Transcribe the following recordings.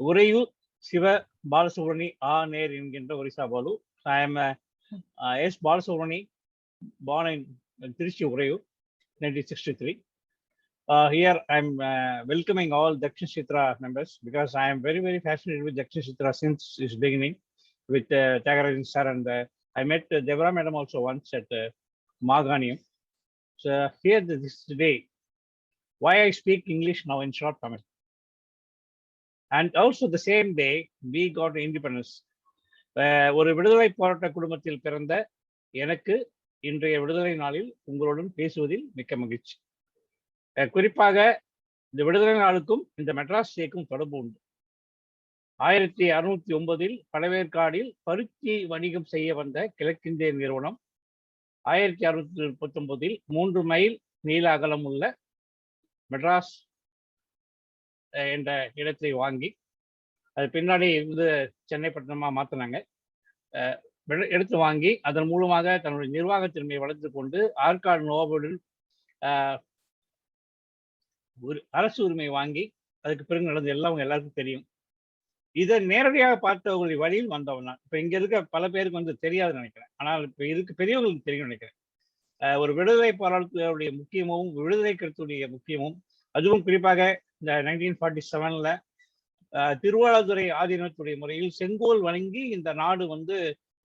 Urayu Siva Balasubramani A. Nair in Orissa Balu. I am S. Balasubramani, born in Trichy, Urayu, 1963. Here I am welcoming all DakshinaChitra members because I am very, very fascinated with DakshinaChitra since its beginning with Nagarajan sir, and I met Devara madam also once at Maganium. So here this today, why I speak English now in short comment. And also the same day, we got independence. ஒரு விடுதலை போராட்ட குடும்பத்தில் பிறந்த எனக்கு இன்றைய விடுதலை நாளில் உங்களுடன் பேசுவதில் மிக்க மகிழ்ச்சி. குறிப்பாக இந்த விடுதலை நாளுக்கும் இந்த மெட்ராஸ் டேக்கும் தொடர்பு உண்டு. 1609 பழவேற்காடில் பருத்தி வணிகம் செய்ய வந்த கிழக்கிந்திய நிறுவனம் 1639 3 மைல் நீள அகலம் உள்ள மெட்ராஸ் என்ற இடத்தை வாங்கி அது பின்னாடி வந்து சென்னை பட்டணமா மாற்றினாங்க. எடுத்து வாங்கி அதன் மூலமாக தன்னுடைய நிர்வாக திறமையை வளர்த்து கொண்டு ஆற்காடு நோபுடன் அரசு உரிமை வாங்கி அதுக்கு பிறகு நடந்தது எல்லாம் எல்லாருக்கும் தெரியும். இதை நேரடியாக பார்த்தவர்களுடைய வழியில் வந்தவன் தான். இப்போ இங்க இருக்க பல பேருக்கு வந்து தெரியாதுன்னு நினைக்கிறேன், ஆனால் இப்போ இருக்கு பெரியவங்களுக்கு தெரியும் நினைக்கிறேன். ஒரு விடுதலை போராட்டத்துடைய முக்கியமும் விடுதலை கருத்துடைய முக்கியமும், அதுவும் குறிப்பாக இந்த 1947 திருவாளதுறை ஆதீனத்துடைய முறையில் செங்கோல் வழங்கி இந்த நாடு வந்து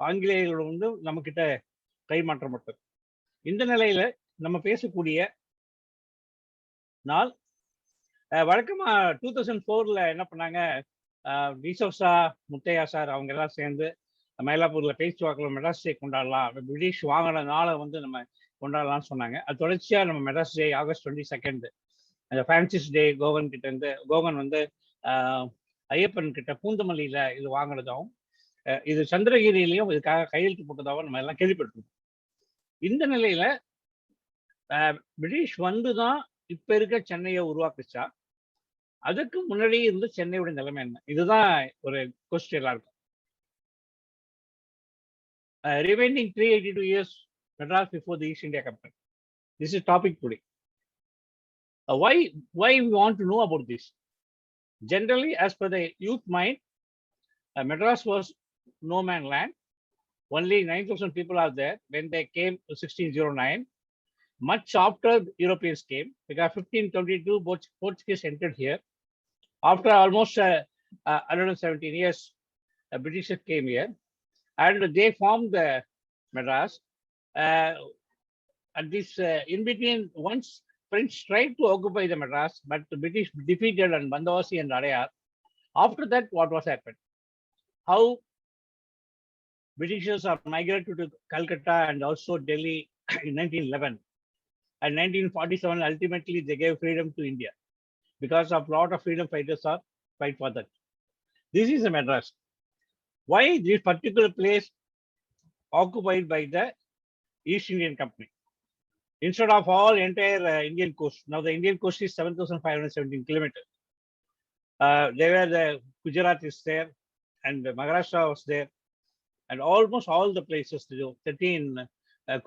ஆங்கிலேயர்கள் வந்து நம்ம கிட்ட கைமாற்றப்பட்டது. இந்த நிலையில நம்ம பேசக்கூடிய நாள் வழக்கமா 2004 என்ன பண்ணாங்க, டிசோசா முத்தையா சார் அவங்க எல்லாம் சேர்ந்து மயிலாப்பூர்ல பேச்சுவாக்கில் மெட்ராஸ் டே கொண்டாடலாம், பிரிட்டிஷ் வாங்கின நாளை வந்து நம்ம கொண்டாடலாம்னு சொன்னாங்க. அது தொடர்ச்சியா நம்ம மெட்ராஸ் டே ஆகஸ்ட் 22 அந்த பிரான்சிஸ் டே கோகன் கிட்ட இருந்து கோகன் வந்து ஐயப்பன் கிட்ட பூந்தமல்லியில இது வாங்கினதாகவும் இது சந்திரகிரியிலையும் இதுக்காக கையெழுத்து போட்டதாகவும் நம்ம எல்லாம் கேள்விப்பட்டிருக்கோம். இந்த நிலையில பிரிட்டிஷ் வந்துதான் இப்ப இருக்க சென்னையை உருவாக்குச்சா, அதுக்கு முன்னாடி இருந்து சென்னையோட நிலைமை என்ன, இதுதான் ஒரு கொஸ்டின் எல்லாருக்கும். Remaining 382 years Madras before the East India Company. This is topic today. Why we want to know about this? Generally, as per the youth mind, Madras was no man land. Only 9,000 people are there when they came to 1609. Much after Europeans came, because 1522 Portuguese entered here. After almost 117 years, Britishers came here, and they formed the Madras. And this in between, once French tried to occupy the Madras, but the British defeated and Bandhavasi and ADAIYAR. After that, what was happened? How Britishers are migrated to Calcutta and also Delhi in 1911. And 1947, ultimately they gave freedom to India because of lot of freedom fighters are fight for that. This is a Madras. Why this particular place occupied by the East Indian Company? Instead of all entire Indian coast, now the Indian coast is 7,517 kilometers. There were the Gujarat is there, and Maharashtra was there, and almost all the places, 13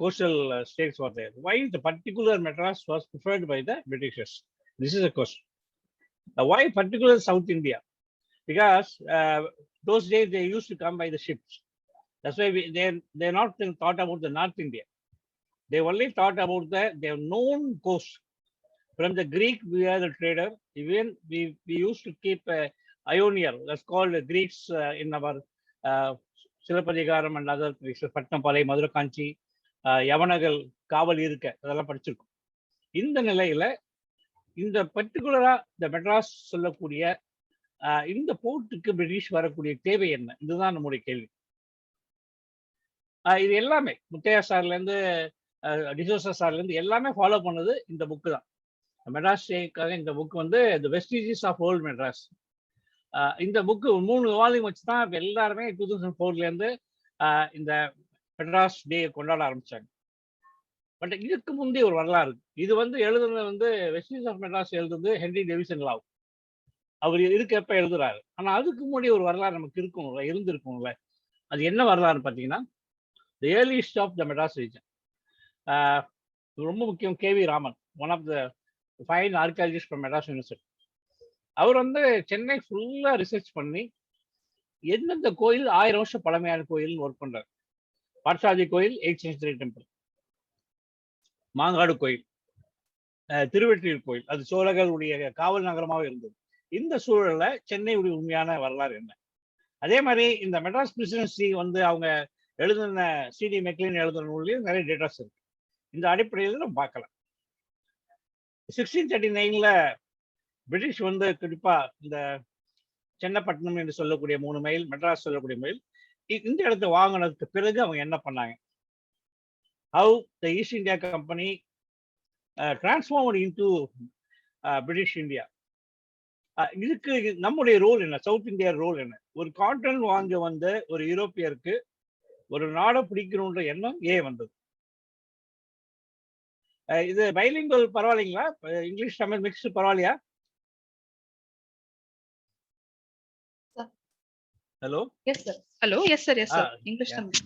coastal states were there. Why the particular Madras was preferred by the Britishers? This is a question. Why particular South India? Because those days they used to come by the ships. That's why they're not thought about the North India. They only thought about their known coast. From the Greek, we are the trader. Even we used to keep Ionier. That's called Greeks in our Silapadikaram and other places. Patnapalai, Madurai, Yavanagal, Kaval Irka, அதெல்லாம் படிச்சிருக்கோம். இந்த நிலையில இந்த பர்டிகுலரா இந்த மெட்ராஸ் சொல்லக்கூடிய இந்த போர்ட்டுக்கு British வரக்கூடிய தேவை என்ன, இதுதான் நம்முடைய கேள்வி. இது எல்லாமே முத்தையா சார்ல இருந்து டிசோசா சார்ல இருந்து எல்லாமே ஃபாலோ பண்ணது இந்த புக்கு தான். மெட்ராஸ் டேக்காக இந்த புக் வந்து தி வெஸ்டிஜஸ் ஆஃப் ஓல்ட் மெட்ராஸ். இந்த புக்கு 3 வால்யூம் வச்சு தான் எல்லாருமே 2004 இருந்து இந்த மெட்ராஸ் டே கொண்டாட ஆரம்பிச்சாங்க. பட் இதுக்கு முந்தைய ஒரு வரலாறு இது வந்து எழுதுனது வந்து வெஸ்டிஜஸ் ஆஃப் மெட்ராஸ் எழுதுறது ஹென்ரி டேவிசன் லாவ். அவர் இருக்கப்ப எழுதுறாரு. ஆனா அதுக்கு முன்னாடி ஒரு வரலாறு நமக்கு இருக்கணும்ல, இருந்திருக்கும்ல. அது என்ன வரலாறு பார்த்தீங்கன்னா, the early history of the Madras region. ரொம்ப முக்கியம் K V Raman, one of the fine archaeologist from Madras university. அவர் வந்து சென்னை ஃபுல்லா ரிசர்ச் பண்ணி எந்தெந்த கோயில் 1000 வருஷம் பழமையான கோயில்னு ஒர்க் பண்றாரு. பார்சாதி கோயில் 8th century டெம்பிள், மாங்காடு கோயில், திருவெற்றியூர் கோயில், அது சோழர்களுடைய காவல் நகரமாக இருந்தது. இந்த சூழல்ல சென்னையுடைய உண்மையான வரலாறு என்ன? அதே மாதிரி இந்த மெட்ராஸ் பிரசிடென்சி வந்து அவங்க எழுதின சிடி மெக்லின் எழுதின நூல்லையும் நிறைய டேட்டாஸ் இருக்கு. இந்த அடிப்படையில் நம்ம பார்க்கலாம். 1639ல பிரிட்டிஷ் வந்து குறிப்பா இந்த சென்னப்பட்டினம் என்று சொல்லக்கூடிய 3 மைல், மெட்ராஸ் சொல்லக்கூடிய மைல், இந்த இடத்தை வாங்கினதுக்கு பிறகு அவங்க என்ன பண்ணாங்க? How the East India Company transformed into British India. இதுக்கு நம்முடைய ரோல் என்ன? சவுத் இந்தியா ரோல் என்ன? ஒரு கான்டினென்ட் வாங்க வந்த ஒரு யூரோப்பியருக்கு ஒரு நாடை பிடிக்கணுன்ற எண்ணம் ஏன் வந்தது? இது பைலிங்குவல் பரவாயில்லைங்களா? இங்கிலீஷ் தமிழ் மிக்ஸ் பரவாயில்லையா? Hello? Yes, sir. Hello? Yes, sir. Yes, sir. English Tamil.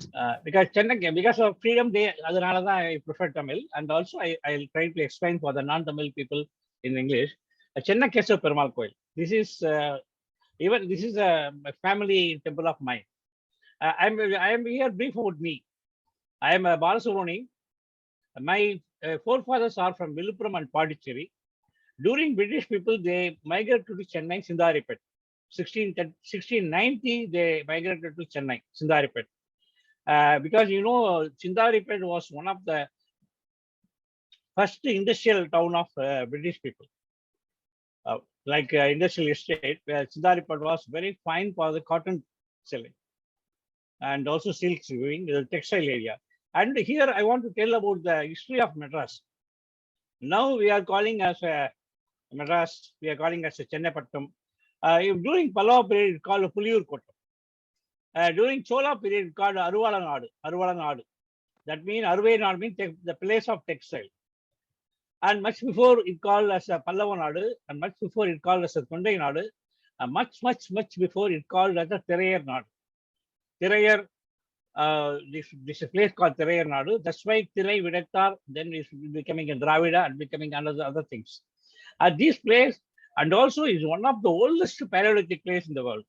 Because Chennai, because of Freedom Day, I prefer Tamil. And also, I'll try to explain for the non-Tamil people in English. Chennai Kesar Perumal Koil. This is a family temple of mine. I am here brief about me. I am a Balasubramani. My forefathers are from Viluppuram and Pondicherry. During British people, they migrated to Chennai, Sindaripet. 1690, they migrated to Chennai, Sindaripet. Because, Sindaripet was one of the first industrial town of British people. Like industrial estate, where Sindaripet was very fine for the cotton selling and also silk weaving, the textile area. And here I want to tell about the history of Madras. Now we are calling as Madras, we are calling as Chennapattam. During Pallava period, it's called Puliyur Kottam. During Chola period, it's called Aruvalanadu. That means Aruvalanadu means the place of textile. And much before it called as a Pallavanadu, and much before it called as a Kondainadu, and much before it called as a Therayar Nadu. Therayar, this is a place called Therayar Nadu. That's why Thirai Videttar then is becoming a Dravida and becoming other things. This place, and also is one of the oldest Paleolithic place in the world.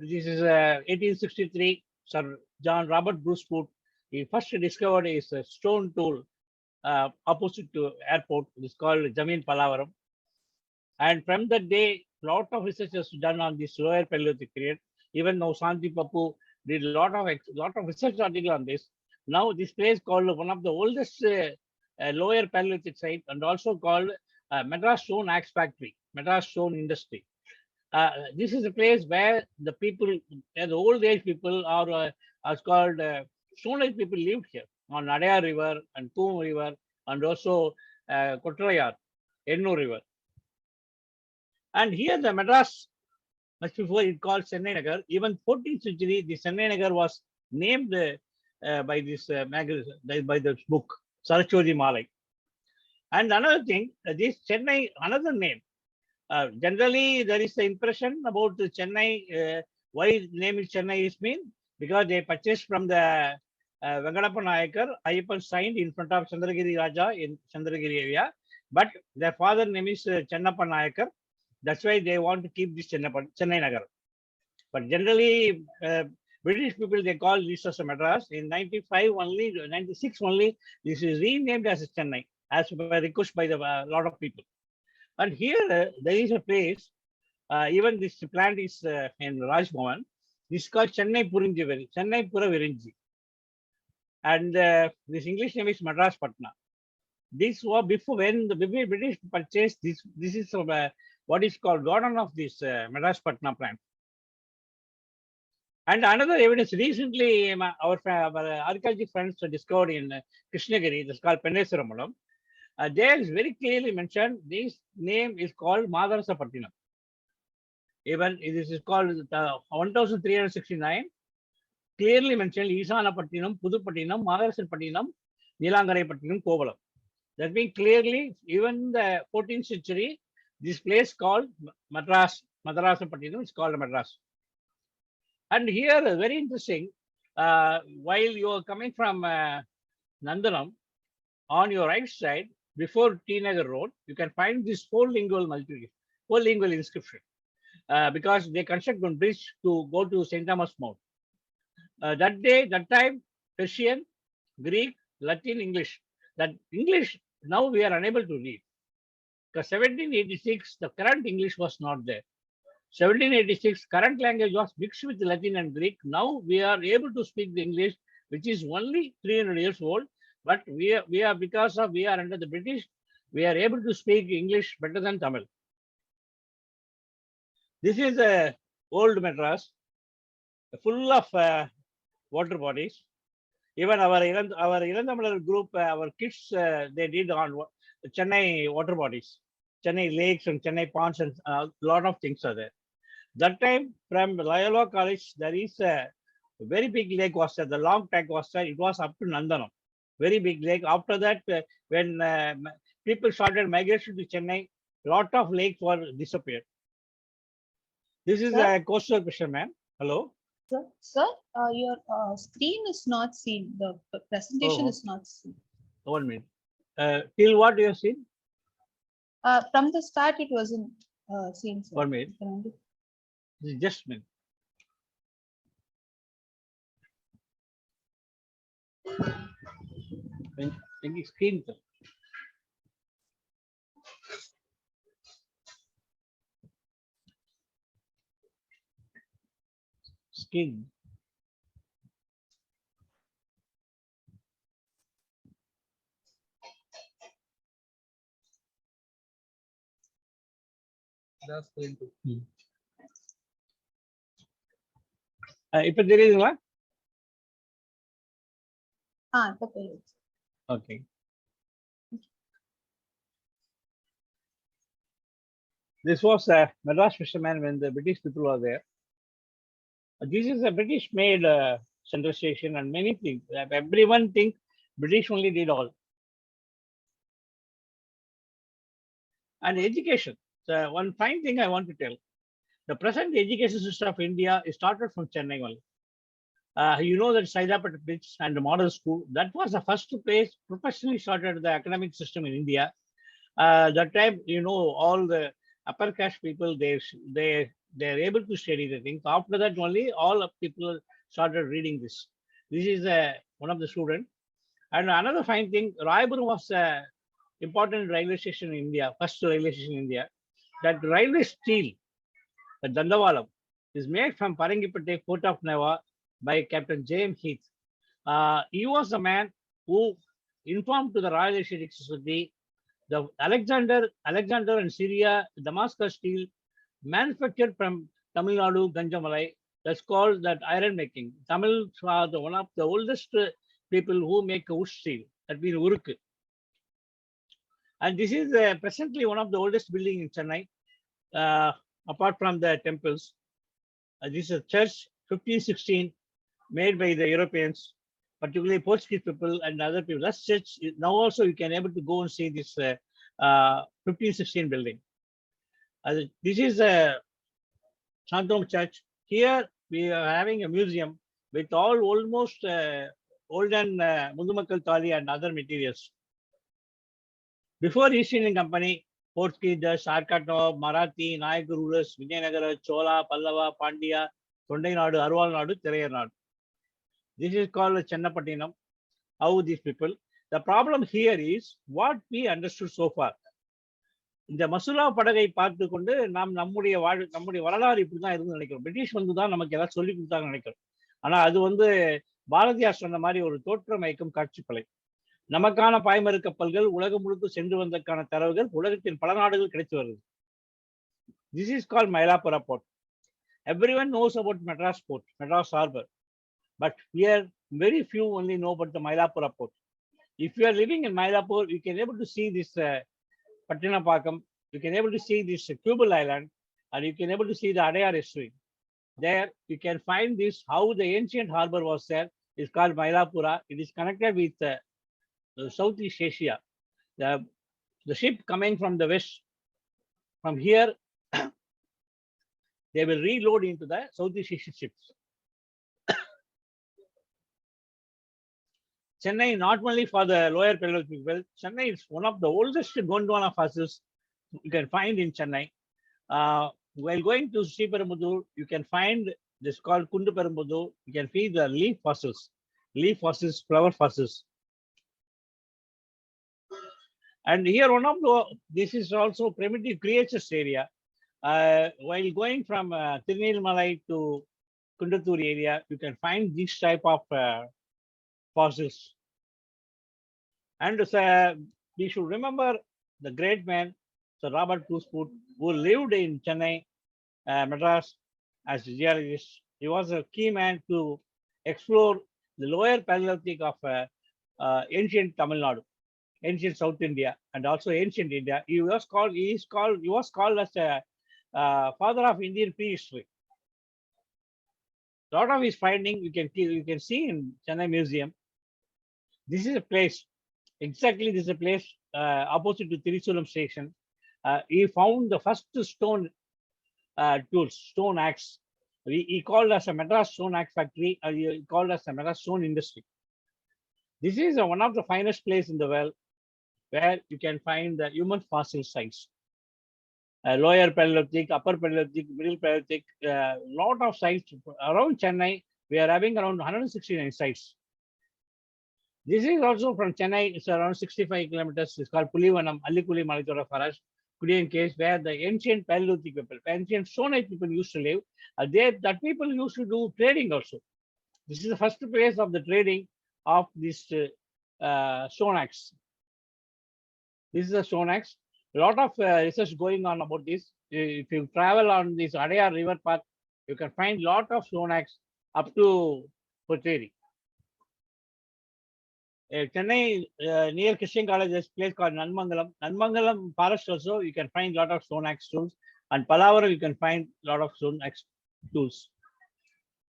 This is 1863. Sir John Robert Bruce Foote, he first discovered is a stone tool opposite to airport. It's called Jamin Palavaram. And from that day, a lot of research was done on this lower Paleolithic period. Even now, Santi Papu did a lot of research article on this. Now, this place called one of the oldest lower Paleolithic site, and also called Madras Stone Axe Factory, Madras Stone Industry. This is a place where the people, the old age people are called Stone Age people lived here on ADAIYAR River and Poom River, and also Kottrayar, Ennur River. And here the Madras, much before it called Chennai Nagar, even 14th century, the Chennai Nagar was named by this by this book, Saraswati Malai. And another thing, this Chennai, another name. Generally, there is the impression about the Chennai, why the name is Chennai is mean, because they purchased from the Vengadappa Nayakar, Ayyappan signed in front of Chandragiri Raja in Chandragiri area, but their father name is Chennappa Nayakar. That's why they want to keep this Chennai Nagar. But generally, British people, they call this as a Madras. In 95 only, 96 only, this is renamed as Chennai, as by request by the lot of people. And here there is a place, even this plant is in Raj Bhavan. This is called Chennai Pura Virinji. And this English name is Madras Patna. This was before, when the British purchased this. This is what is called garden of this Madras Patna plant. And another evidence, recently our archaeology friends discovered in Krishnagiri, this is called Pennesaramalam. There is very clearly mentioned, this name is called Madarasapattinam. Even this is called 1369, clearly mentioned Isanapattinam, Pudupattinam, Madarasapattinam, Nilangarapattinam, Kovalam. That means clearly, even the 14th century, this place called Madarasapattinam is called Madras. And here, very interesting, while you are coming from Nandanam, on your right side, before T Nagar Road, you can find this four lingual inscription because they construct one bridge to go to St. Thomas Mount. That time, Persian, Greek, Latin, English. That English now we are unable to read because 1786 the current English was not there. 1786 current language was mixed with Latin and Greek. Now we are able to speak the English, which is only 300 years old. But we are because of we are under the British, we are able to speak English better than Tamil. This is a old Madras, full of water bodies. Even our Irandamalar group, our kids, they did on Chennai water bodies, Chennai lakes and Chennai ponds, and a lot of things are there. That time, from Loyola College, there is a very big lake was there. The long track was there. It was up to Nandanam, very big lake. After that, when people started migration to Chennai, lot of lakes were disappeared. This is a coastal fisherman. Hello. Sir, your screen is not seen. The presentation is not seen. 1 minute. Till what you have seen? From the start, it wasn't seen. Sir. 1 minute. Just a minute. Screen. Skin. That's going to. If there is one. Okay. This was a Madras fisherman when the British people were there. This is a British-made central station, and many things. Everyone thinks British only did all. And education. So one fine thing I want to tell: the present education system of India is started from Chennai only. You know that Saidapet Bridge and the model school, that was the first place professionally started the academic system in India. That time, you know, all the upper caste people, they're able to study the things. After that only, all of people started reading this. This is one of the students. And another fine thing, Raibur was an important railway station in India, first railway station in India. That railway steel, the Dandavalam, is made from Parangipate, Port of Nava, by Captain James Heath. He was the man who informed to the Royal Asiatic Society the Alexander and Syria Damascus steel manufactured from Tamil Nadu, Ganjamalai. That's called that iron making. Tamils are one of the oldest people who make wood steel. That means Uruk. And this is presently one of the oldest buildings in Chennai, apart from the temples. This is a church, 1516, made by the Europeans, particularly Portuguese people and other people. That church, now also you can able to go and see this 1516 building. This is a Shantom Church. Here we are having a museum with all almost olden Muthukkadu Thali and other materials. Before East Indian Company, Portuguese, Sarkato, Marathi, Nayak rulers, Vijayanagara, Chola, Pallava, Pandya, Tondai Nadu, Arwal Nadu, Tirayar Nadu. This is called Chennapattinam. How these people? The problem here is what we understood so far. இந்த மசூலா படகை பார்த்து கொண்டு நாம் நம்முடைய வரலாறு இப்படிதான் இருந்து நினைக்கிறோம். பிரிட்டிஷ் வந்து தான் நமக்கு ஏதாவது சொல்லி கொடுத்தாங்க நினைக்கிறோம். ஆனா அது வந்து பாரதியார் சொன்ன மாதிரி ஒரு தோற்ற மயக்கம் காட்சிப்பலை. நமக்கான பாய்மர கப்பல்கள் உலகம் முழுக்க சென்று வந்ததற்கான தரவுகள் உலகத்தின் பல நாடுகள் கிடைத்து வருது. This is called MYLAPORE port. Everyone knows about Madras port, Madras harbor. But here, very few only know about the MYLAPORE port. If you are living in MYLAPORE, you can able to see this Pattinapakam, you can able to see this Cubal Island, and you can able to see the ADAIYAR estuary. There, you can find this, how the ancient harbor was there. It's called MYLAPORE. It is connected with Southeast Asia. The ship coming from the west, from here, they will reload into the Southeast Asian ships. Chennai, not only for the lower Paleolithic people, Chennai is one of the oldest Gondwana fossils you can find in Chennai. While going to Sriperumbudur, you can find this called Kunduperumbudur. You can see the leaf fossils, flower fossils. And here one of this is also primitive creatures area. While going from Tirunelmalai to Kundrathur area, you can find this type of fossils. And we should remember the great man, Sir Robert Cruisefoot, who lived in Chennai, Madras, as a geologist. He was a key man to explore the lower Paleolithic of ancient Tamil Nadu, ancient South India, and also ancient India. He was called as a father of Indian prehistory. A lot of his findings you can see in Chennai Museum. This is a place, exactly this is a place opposite to Tirisulam station. He found the first stone tools, stone axe. He called us a Madras stone axe factory. He called us a Madras stone industry. This is one of the finest places in the world where you can find the human fossil sites. Lower Paleolithic, Upper Paleolithic, Middle Paleolithic, lot of sites around Chennai. We are having around 169 sites. This is also from Chennai. It's around 65 kilometers. It's called Pulivanam, Allikuli Malitora Forest, Kudian case, where the ancient Paleolithic people, ancient Stone Age people used to live. That people used to do trading also. This is the first place of the trading of this stone axe. This is a stone axe. A lot of research going on about this. If you travel on this ADAIYAR river path, you can find lot of stone axe up to Putteri. Chennai, near Christian College, there's a place called Nanmangalam. Nanmangalam forest also, you can find lot of stone axe tools. And Palavaram, you can find lot of stone axe tools.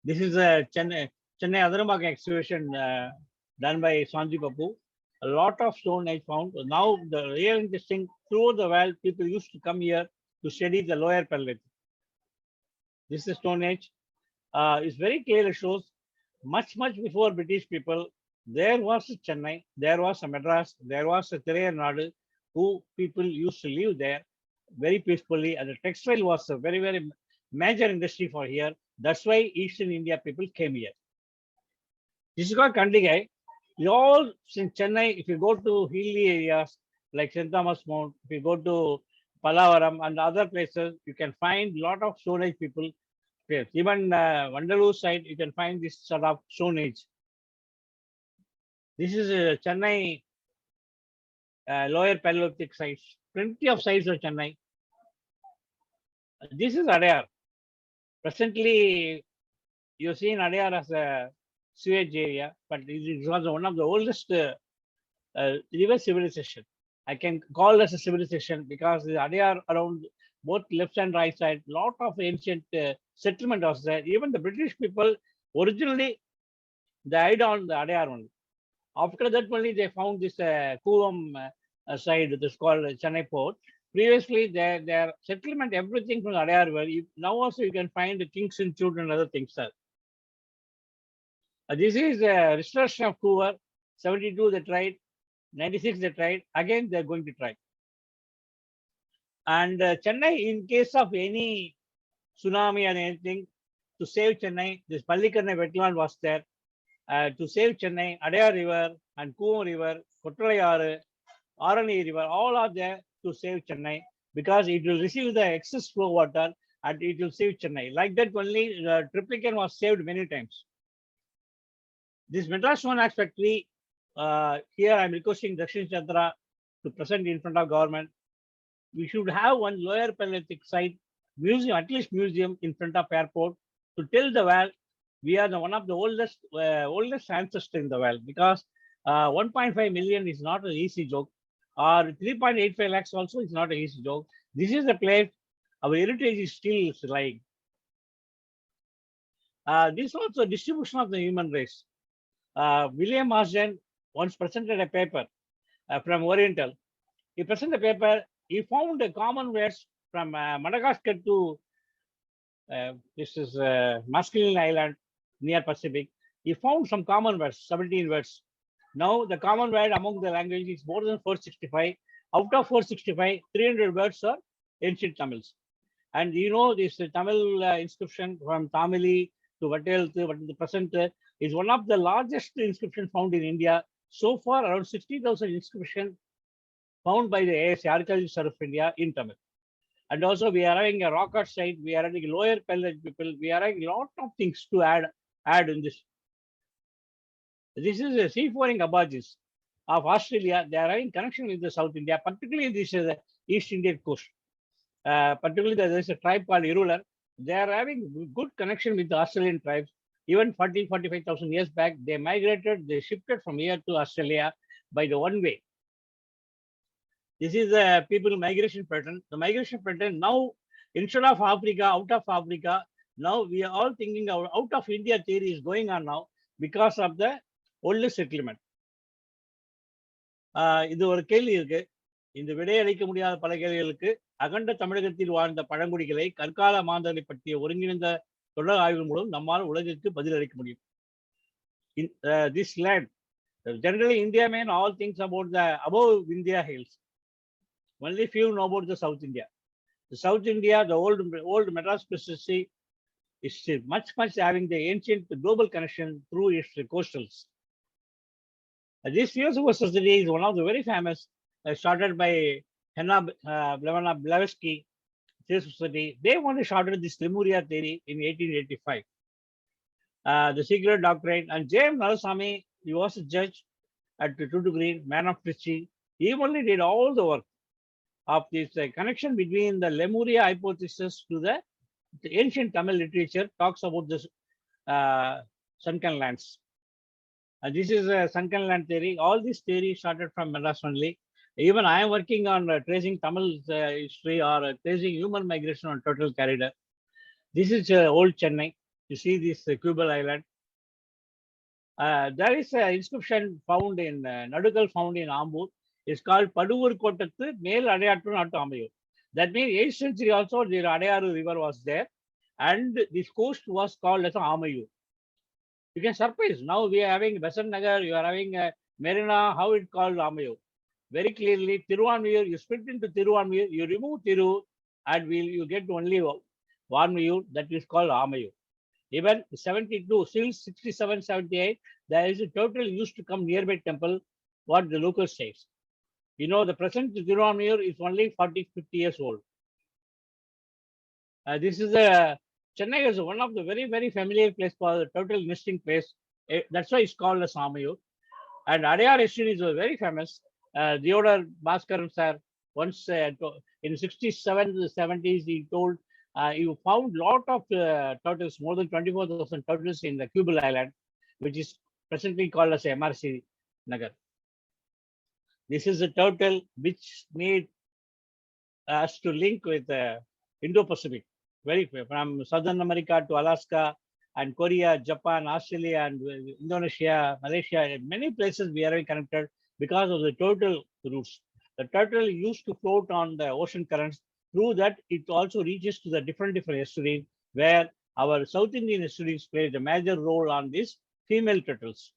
This is a Chennai Adarambaka excavation done by Sanji Babu. A lot of stone age found. Now, the real interesting, through the world, people used to come here to study the lower Paleolithic. This is Stone Age. It's very clearly shows much before British people, there was a Chennai, there was a Madras, there was a Tirunelmalai, who people used to live there very peacefully. And the textile was a very major industry for here. That's why Eastern India people came here. This is called Kandigai. You all in Chennai, if you go to hilly areas like St. Thomas Mount, if you go to Palavaram and other places, you can find a lot of Stone Age people. Even Vandalur side, you can find this sort of Stone Age. This is Chennai lower Paleolithic sites. Plenty of sites of Chennai. This is ADAIYAR. Presently, you see in ADAIYAR as a sewage area, but it was one of the oldest river civilization. I can call this a civilization because the ADAIYAR around both left and right side, lot of ancient settlement was there. Even the British people originally died on the ADAIYAR only. After that only they found this Kuvam side, this is called Chennai port. Previously, their settlement, everything from ADAIYAR were. Now also you can find the King's Institute and other things, sir. This is restoration of Hoover. 72 they tried, 96 they tried. Again they are going to try. And Chennai, in case of any tsunami and anything, to save Chennai, this Pallikarnai wetland was there. To save Chennai, ADAIYAR River and Kuvam River, Kottalayar, Arani River, all are there to save Chennai because it will receive the excess flow water and it will save Chennai. Like that only Triplicane was saved many times. This Madras Stone Axe factory, here I am requesting DakshinaChitra to present in front of government. We should have one lower Paleolithic site, museum, at least museum in front of airport to tell the world we are one of the oldest ancestors in the world because 1.5 million is not an easy joke, or 3.85 lakhs also is not an easy joke. This is a place our heritage is still lying. This also distribution of the human race. William Marsden once presented a paper from Oriental. He presented a paper. He found a common words from Madagascar to this is Masculine Island near Pacific. He found some common words, 17 words. Now the common word among the languages is more than 465. Out of 465, 300 words are ancient Tamils. And you know, this Tamil inscription from Tamili to Vatel to the present is one of the largest inscriptions found in India. So far, around 60,000 inscriptions found by the ASA, Archaeological Survey of India, in Tamil. And also, we are having a rock art site, we are having lower pellet people, we are having a lot of things to add in this. This is a seafaring aborigines of Australia. They are having connection with the South India, particularly this is the East Indian coast. Particularly, there is a tribe called Irular. They are having good connection with the Australian tribes. Even 45,000 years back, they migrated, they shifted from here to Australia by the one way. This is the people migration pattern. The migration pattern now, instead of Africa, out of Africa, now we are all thinking our out of India theory is going on now because of the old settlement. இது ஒரு கேள்வி இருக்கு. இந்த விடையளிக்க முடியாத பல கேள்விகளுக்கு அகண்ட தமிழகத்தில் வாழ்ந்த பழங்குடிகளை கற்கால மாந்தர்களை பற்றிய ஒருங்கிணைந்த தொடர் ஆய்வு மூலம் நம்மால் உலகிற்கு பதிலளிக்க முடியும். This land, generally India may know all things about the above Vindhya hills. Only few know about the South India. The South India, the old Madras presidency is much having the ancient global connection through its coastals. This philosopher society is one of the very famous, started by Henna Blavatsky society. They only started this Lemuria theory in 1885. The secret doctrine, and James Narasamy, he was a judge at 2 degree, man of preaching. He only did all the work of this connection between the Lemuria hypothesis to the ancient Tamil literature talks about this sunken lands. And this is a sunken land theory. All this theory started from Madras only. Even I am working on tracing Tamil history or tracing human migration on total corridor. This is old Chennai. You see this Cubal Island. There is an inscription found in Nadukal, found in Ambur. It's called Paduvur Kotattu Mel Adayattu Nattu Amayu. That means 8th century also the Adayaru river was there, and this coast was called as Amayu. You can surprise. Now we are having Besant Nagar, you are having Marina, how it called Amayu. Very clearly, Tiruvanmiyur, you split into Tiruvanmiyur, you remove Tiru, and you get only Vanmiyur, that is called Amayu. Even 72, still 67, 78, there is a total used to come nearby temple, what the local says. You know, the present Tiruvanmiyur is only 40, 50 years old. This is Chennai is one of the very familiar place for the total nesting place. That's why it's called as Amayu. And Adayar Estate is very famous. Theodore Bhaskaran sir once in 67 to the 70s he told you found lot of turtles, more than 24,000 turtles in the Cubal Island, which is presently called as MRC Nagar. This is a turtle which made us to link with Indo-Pacific, very from Southern America to Alaska and Korea, Japan, Australia, and Indonesia, Malaysia. Many places we are connected because of the turtle routes. The turtle used to float on the ocean currents. Through that, it also reaches to the different estuaries, where our South Indian estuaries played a major role on these female turtles.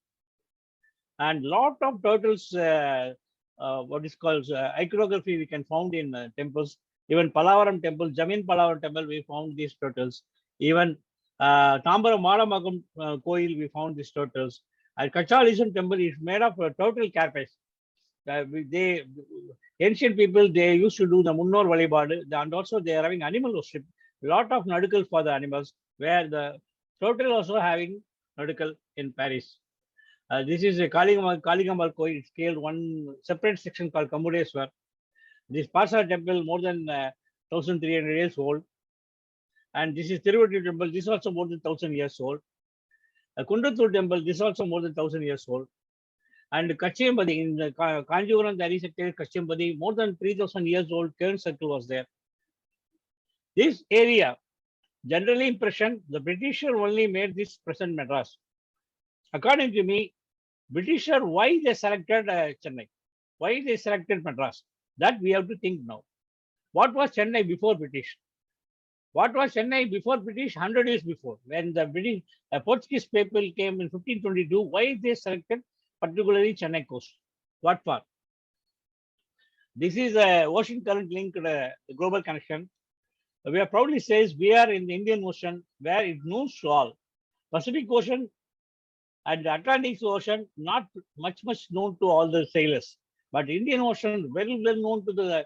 And lot of turtles, what is called iconography, we can found in temples. Even Palavaram temple, Jamin Palavaram temple, we found these turtles. Even Tambaram Madamagam Koil, we found these turtles. And Kachalism temple is made of a turtle carapace. Ancient people, they used to do the Munnor Valibadu, and also they are having animal worship. Lot of Nadukal for the animals, where the turtle also having Nadukal in Paris. This is a Kaligammal Koil, scaled one separate section called Kamudeswar. This Pasa temple more than 1,300 years old. And this is Tiruvati temple, this is also more than 1,000 years old. Kundrathur temple, this is also more than 1,000 years old. And Kachembadi, in the Kanjivaram, there is a cave Kachembadi, more than 3,000 years old, Cairn Circle was there. This area, generally impression, the Britisher only made this present Madras. According to me, Britisher, why they selected Chennai? Why they selected Madras? That we have to think now. What was Chennai before British? What was Chennai before British? 100 years before, when the British Portuguese people came in 1522, why they selected particularly Chennai coast. What for? This is a ocean current linked global connection. We are proudly says we are in the Indian Ocean where it moves to all. Pacific Ocean and the Atlantic Ocean not much known to all the sailors, but Indian Ocean very well known to the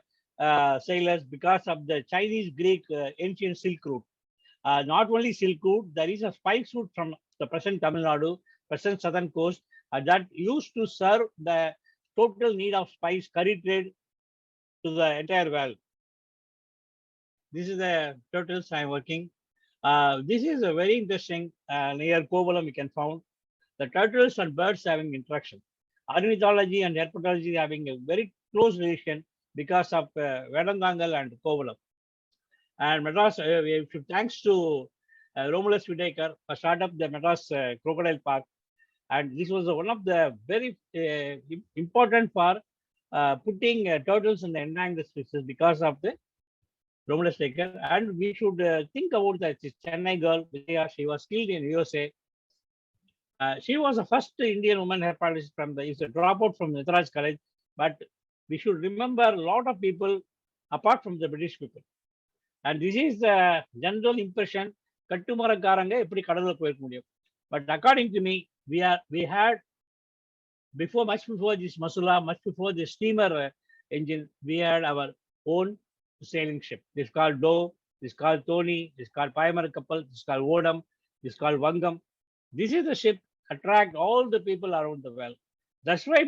sailors because of the Chinese Greek ancient Silk Route. Not only Silk Route, there is a spice route from the present Tamil Nadu, present southern coast that used to serve the total need of spice curry trade to the entire world. This is the turtles I'm working. This is a very interesting near Kovalam we can found. The turtles and birds having interaction. Ornithology and herpetology having a very close relation because of Vedangangal and Kovalam. And Madras, thanks to Romulus Whitaker for start up the Madras Crocodile Park. And this was one of the very important for putting turtles in the endangered species because of the Romulus Whitaker. And we should think about that Chennai girl, Vijaya, she was killed in USA. She was the first Indian woman herpetologist from the, is a dropout from Madras College. But we should remember a lot of people apart from the British people. And this is the general impression. But according to me, we had much before this Masula, much before the steamer engine, we had our own sailing ship. This is called Do, this is called Tony, this is called Paimara Couple, this is called Odam, this is called Vangam. This is the ship attract all the people around the world. That's why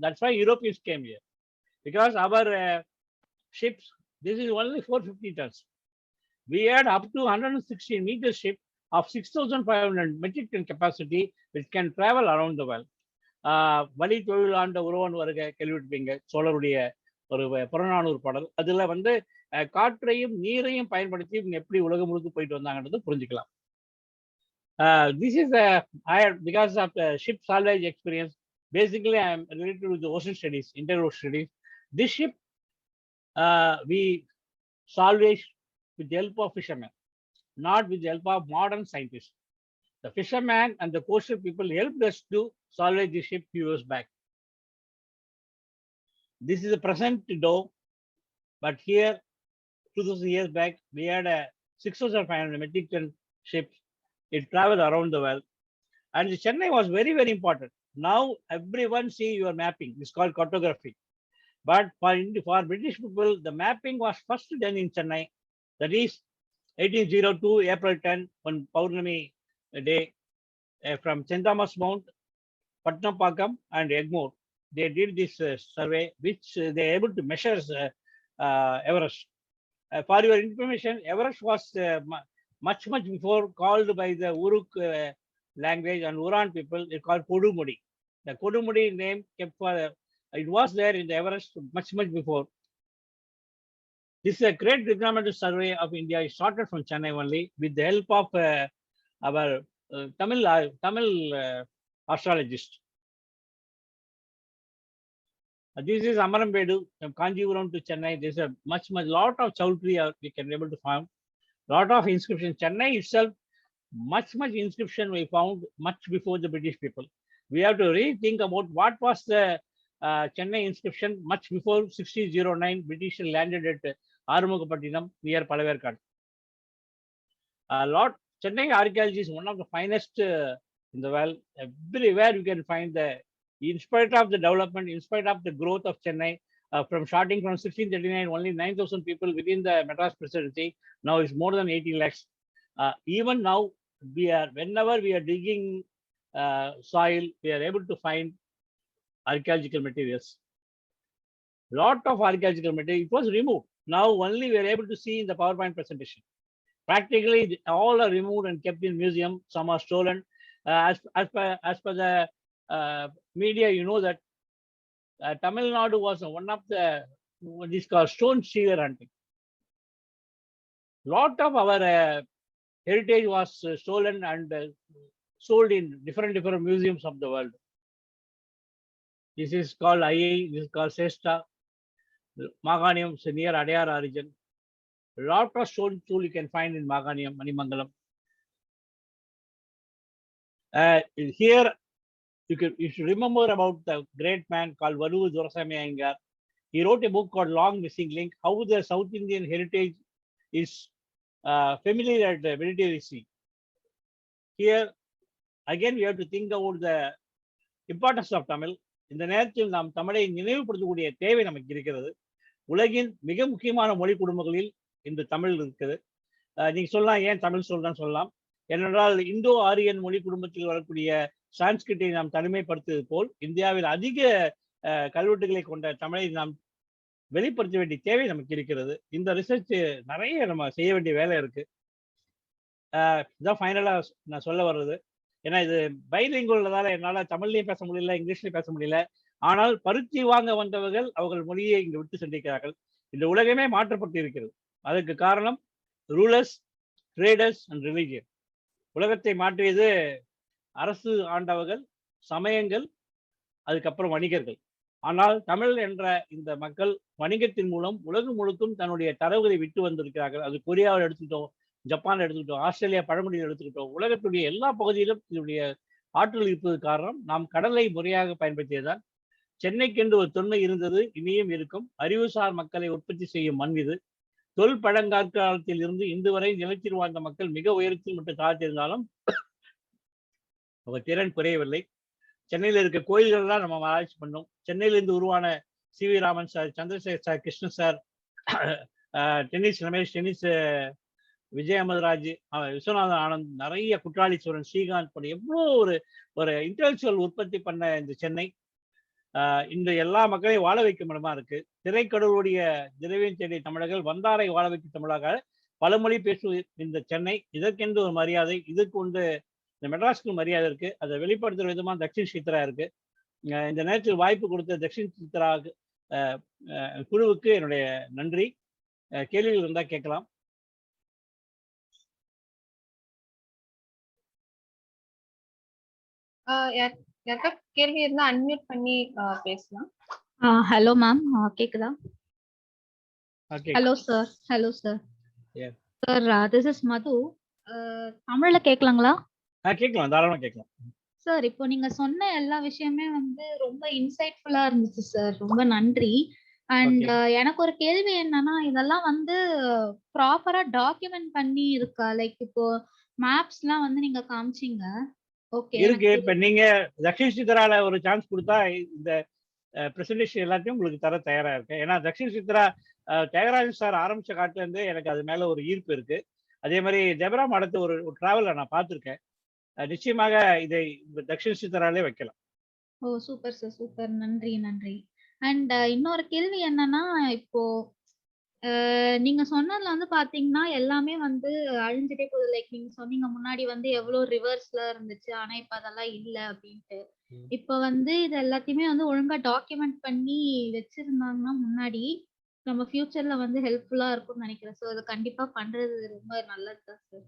that's why Europeans came here. Because our ships, this is only 450 tons. We had up to 116 meter ship of 6,500 metric ton capacity, which can travel around the world. வழி தொழில் ஆண்ட உருவன் வருக கேள்விப்பீங்க சோழருடைய ஒரு புறநானூறு பாடல். அதுல வந்து காற்றையும் நீரையும் பயன்படுத்தி இவங்க எப்படி உலகம் முழுக்க போயிட்டு வந்தாங்கன்றது புரிஞ்சுக்கலாம். This is because of the ship salvage experience. Basically, I am related with the ocean studies, inter-ocean studies. This ship we salvage with the help of fishermen, not with the help of modern scientists. The fishermen and the coastal people helped us to salvage the ship few years back. This is the present dough, but here, 2,000 years back, we had a 6,500 metric ton ship. It traveled around the world. And Chennai was very, very important. Now, everyone see your mapping. It's called cartography. But for British people, the mapping was first done in Chennai. That is 1802, April 10, on Paurnami day, from St. Thomas Mount, Patnampakam, and Egmore. They did this survey, which they were able to measure Everest. For your information, Everest was much before called by the Uruk language and Uran people, they called Kodumudi. The Kodumudi name kept for, it was there in the Everest much before. This is a great trigonometric survey of India. It started from Chennai only with the help of our Tamil astrologist. This is Amarambedu from Kanjipuram to Chennai. There's a lot of chowdhury we can be able to find. Lot of inscription. Chennai itself, much inscription we found much before the British people. We have to rethink about what was the Chennai inscription much before 1609. British landed at Arumugapattinam near Palaverkad. Chennai archaeology is one of the finest in the world. Everywhere you can find in spite of the development, in spite of the growth of Chennai, from starting from 1639, only 9,000 people within the Madras Presidency. Now it's more than 18 lakhs. Even now, whenever we are digging soil, we are able to find archaeological materials. Lot of archaeological material, it was removed. Now only we are able to see in the PowerPoint presentation. Practically all are removed and kept in museum. Some are stolen. As per the media, you know that Tamil Nadu was one of the what is called stone seer hunting. Lot of our heritage was stolen and sold in different museums of the world. This is called II, this is called Sesta, Maganium, near ADAIYAR origin. Lot of stone tool you can find in Maganium, Manimangalam. Here You should remember about the great man called Valu Dorasamy Iyengar. He wrote a book called Long Missing Link, how the South Indian heritage is familiar at the Mediterranean Sea. Here, again, we have to think about the importance of Tamil. இந்த நேரத்தில் நாம் தமிழை நினைவுபடுத்தக்கூடிய தேவை நமக்கு இருக்கிறது. உலகின் மிக முக்கியமான மொழி குடும்பங்களில் இந்த தமிழ் இருக்குது. நீங்க சொல்லலாம் ஏன் தமிழ் சொல்றேன்னு சொல்லலாம். ஏனென்றால் இந்தோ ஆரியன் மொழி குடும்பத்தில் வரக்கூடிய சான்ஸ்கிரிட்டை நாம் தனிமைப்படுத்துவது போல் இந்தியாவில் அதிக கல்வெட்டுகளை கொண்ட தமிழை நாம் வெளிப்படுத்த வேண்டிய தேவை நமக்கு இருக்கிறது. இந்த ரிசர்ச் நிறைய நம்ம செய்ய வேண்டிய வேலை இருக்கு. இதான் ஃபைனலா நான் சொல்ல வர்றது. ஏன்னா இது பைலிங்குவல்னால என்னால் தமிழ்லையும் பேச முடியல, இங்கிலீஷ்லையும் பேச முடியல. ஆனால் பருத்தி வாங்க வந்தவர்கள் அவர்கள் மொழியை இங்கு விட்டு சென்றிருக்கிறார்கள். இந்த உலகமே மாற்றப்பட்டு இருக்கிறது. அதற்கு காரணம் ரூலர்ஸ், ட்ரேடர்ஸ் அண்ட் ரிலிஜியன். உலகத்தை மாற்றியது அரசு ஆண்டவர்கள், சமயங்கள், அதுக்கப்புறம் வணிகர்கள். ஆனால் தமிழ் என்ற இந்த மக்கள் வணிகத்தின் மூலம் உலகம் முழுக்கும் தன்னுடைய தரவுகளை விட்டு வந்திருக்கிறார்கள். அது கொரியாவில் எடுத்துக்கிட்டோம், ஜப்பான் எடுத்துக்கிட்டோம், ஆஸ்திரேலியா பழங்குடியில் எடுத்துக்கிட்டோம். உலகத்துடைய எல்லா பகுதியிலும் இதனுடைய ஆற்றல் இருப்பது காரணம் நாம் கடலை முறையாக பயன்படுத்தியதுதான். சென்னைக்கென்று ஒரு தொன்மை இருந்தது, இனியும் இருக்கும். அறிவுசார் மக்களை உற்பத்தி செய்யும் மண் இது. தொல் பழங்காலத்தில் இருந்து இன்று வரை நிலத்தில் வாழ்ந்த மக்கள் மிக உயரத்தில் மற்றும் தாழ்த்திருந்தாலும் அவர் திறன் குறையவில்லை. சென்னையில் இருக்க கோயில்கள் தான் நம்ம ஆராய்ச்சி பண்ணோம். சென்னையிலிருந்து உருவான CV. Raman sir, Chandrasekhar sir, Krishnan sir, tennis Ramesh, tennis Vijay Amritraj, Viswanathan Anand, நிறைய குற்றாலீஸ்வரன், ஸ்ரீகாந்த் பண்ண எவ்வளோ ஒரு இன்டெலெக்சுவல் உற்பத்தி பண்ண இந்த சென்னை இந்த எல்லா மக்களையும் வாழ வைக்கும் இடமா இருக்கு. திரைக்கடவுளுடைய திரவியம் தேடிய தமிழர்கள் வந்தாரை வாழ வைக்கும் தமிழாக பலமொழி பேசும் இந்த சென்னை. இதற்கென்று ஒரு மரியாதை, இதுக்கு வந்து இந்த மெட்ராஸ்க்கு மரியாதை இருக்கு. அதை வெளிப்படுத்துற விதமா DakshinaChitra இருக்கு. இந்த நேரத்தில் வாய்ப்பு கொடுத்த DakshinaChitra குழுவுக்கு என்னுடைய நன்றி. கேள்விகள் இருந்தா கேட்கலாம். கேள்வி இருந்தா அன்மியூட் பண்ணி பேசலாம். ஹலோ மேம், கேக்குதா? Hello sir. Hello sir. Sir, this is Madhu. தமிழ்ல கேட்கலாங்களா? கேட்கலாம், தாராளமா கேட்கலாம். சார், இப்போ நீங்க சொன்ன எல்லா விஷயமே வந்து ரொம்ப இன்சைட்ஃபுல்லா இருந்துச்சு சார். ரொம்ப நன்றி. அண்ட் எனக்கு ஒரு கேள்வி என்னன்னா, இதெல்லாம் வந்து ப்ராப்பரா டாக்குமெண்ட் பண்ணி இருக்கா? லைக் இப்போ மேப்ஸ்லாம் வந்து நீங்க காமிச்சீங்க. ஓகே இருக்கு. இப்ப நீங்க DakshinaChitraல ஒரு சான்ஸ் கொடுத்தா இந்த பிரசன்டேஷன் எல்லாத்தையும் உங்களுக்கு தர தயாரா இருக்கேன். ஏன்னா DakshinaChitra தியாகராஜன் சார் ஆரம்பிச்ச காட்டுல இருந்து எனக்கு அது மேல ஒரு ஈர்ப்பு இருக்கு. அதே மாதிரி டெபரா மடத்த ஒரு டிராவல நான் பார்த்திருக்கேன். நிச்சயமாக இதை DakshinaChitraலே வைக்கலாம். ஓ சூப்பர் சார், சூப்பர். நன்றி நன்றி. அண்ட் இன்னொரு கேள்வி என்னன்னா, இப்போ நீங்க சொன்னதுல வந்து பாத்தீங்கன்னா எல்லாமே வந்து அழிஞ்சிட்டே போகுது. லைக் நீங்க சொன்னீங்க முன்னாடி வந்து எவ்வளவு ரிவர்ஸ்ல இருந்துச்சு, ஆனா இப்ப அதெல்லாம் இல்ல அப்படின்ட்டு. இப்ப வந்து இது எல்லாத்தையுமே வந்து ஒழுங்கா டாக்குமெண்ட் பண்ணி வச்சிருந்தாங்கன்னா முன்னாடி நம்ம ஃபியூச்சர்ல வந்து ஹெல்ப்ஃபுல்லா இருக்கும்னு நினைக்கிறேன். ஸோ அது கண்டிப்பா பண்றது ரொம்ப நல்லதுதான் சார்.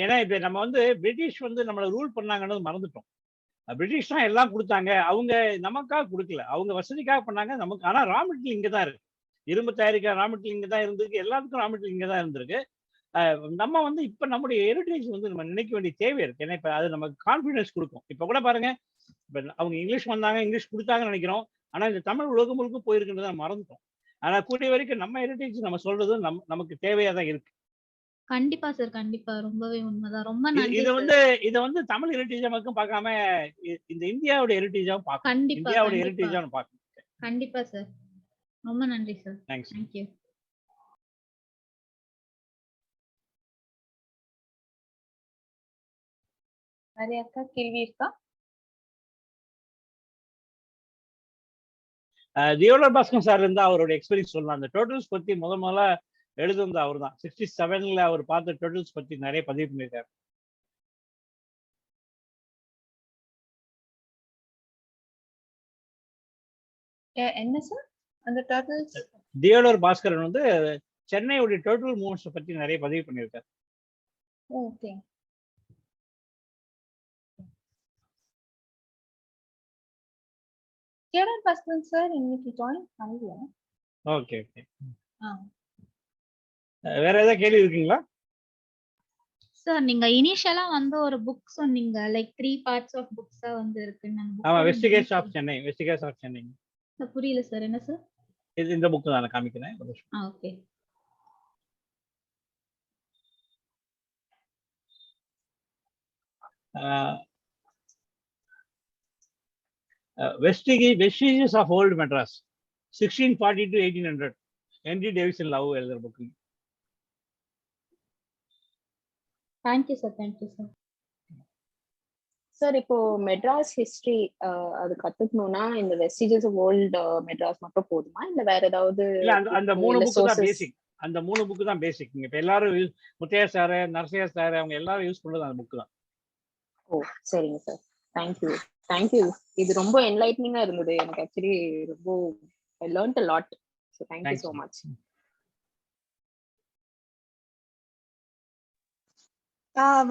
ஏன்னா இப்ப நம்ம வந்து பிரிட்டிஷ் வந்து நம்மளை ரூல் பண்ணாங்கன்னு மறந்துட்டோம். பிரிட்டிஷ் தான் எல்லாம் கொடுத்தாங்க. அவங்க நமக்காக கொடுக்கல, அவங்க வசதிக்காக பண்ணாங்க நமக்கு. ஆனா ரா மெட்டீரியல் இங்க தான் இருக்கு. இரும்பு தயாரிக்கிற ரா மெட்டீரியல் இங்க தான் இருந்திருக்கு. எல்லாத்துக்கும் ரா மெட்டீரியல் இங்க தான் இருந்திருக்கு. நம்ம வந்து இப்ப நம்முடைய ஹெரிட்டேஜ் வந்து நம்ம நினைக்க வேண்டிய தேவை இருக்கு. ஏன்னா இப்ப அது நமக்கு கான்ஃபிடன்ஸ் கொடுக்கும். இப்ப கூட பாருங்க, இப்ப அவங்க இங்கிலீஷ் வந்தாங்க, இங்கிலீஷ் கொடுத்தாங்கன்னு நினைக்கிறோம். ஆனா இந்த தமிழ் உலகம் முழுக்க போயிருக்குன்றதை மறந்துட்டோம். ஆனா கூடிய வரைக்கும் நம்ம ஹெரிட்டேஜ் நம்ம சொல்றது நமக்கு தேவையா தான் இருக்கு. கண்டிப்பா சார், கண்டிப்பா. ரொம்பவே உண்மைதான். ரொம்ப நன்றி. இத வந்து தமிழ் ஹெரிட்டேஜா மட்டும் பார்க்காம இந்த இந்தியாவோட ஹெரிட்டேஜாவும் பார்க்கணும். கண்டிப்பா இந்தியாவோட ஹெரிட்டேஜா பார்க்கணும். கண்டிப்பா சார். ரொம்ப நன்றி சார். தேங்க்ஸ். தேங்க்யூ. நிறைய கேள்வி இருக்கா? தியோலர் பாஸ்கர் சார் இருந்தா அவரோட எக்ஸ்பீரியன்ஸ் சொல்லலாம். அந்த டோட்டல்ஸ் பத்தி முதல்ல எழுதுனது அவர் தான். 67ல அவர் பார்த்த டோட்டல்ஸ் பத்தி நிறைய பதிவு பண்ணியிருக்காரு. என்ன சார் அந்த டோட்டல்ஸ்? தியோலர் பாஸ்கரன் வந்து சென்னையோட டோட்டல் மூவ்மெண்ட்ஸ் பத்தி நிறைய பதிவு பண்ணியிருக்காரு. ஓகே. தியோலர் பாஸ்கரன் சார் இன்னைக்கு ஜாயின் பண்ணல. Okay okay. வேற ஏதாவது கேள்வி இருக்குங்களா? சார் நீங்க இனிஷியலா வந்து ஒரு புக் சொன்னீங்க லைக் 3 பார்ட்ஸ் ஆஃப் புக்ஸா வந்து இருக்குன்னு அந்த ஆமா, book vestiges of Chennai, vestiges of Chennai. Sir புரியல சார் என்ன சார்? இது இந்த புக் தான் நான் காமிக்கிறேன். Okay. Vestiges of Old Madras, 1640 to 1800. Henry Davidson Love எழுதுற book. Thank you sir, thank you sir. Sir இப்போ மெட்ராஸ் ஹிஸ்டரி அது கத்துக்கணும்னா இந்த வெஸ்டிஜஸ் ஆஃப் ஓல்ட் மெட்ராஸ் மட்டும் போதுமா இல்ல வேற ஏதாவது? இல்ல, அந்த 3 புக் தான் பேசிக். அந்த 3 புக் தான் பேசிக். இப்ப எல்லாரும் முத்தையா சார், நரசியா சார் அவங்க எல்லாரும் யூஸ் பண்றது அந்த புக் தான். ஓ சரிங்க சார், தேங்க்யூ தேங்க்யூ. இது ரொம்ப என்லைட்னிங்கா இருந்தது எனக்கு. ஆக்சுவலி ரொம்ப I learned a lot. So thank you so much.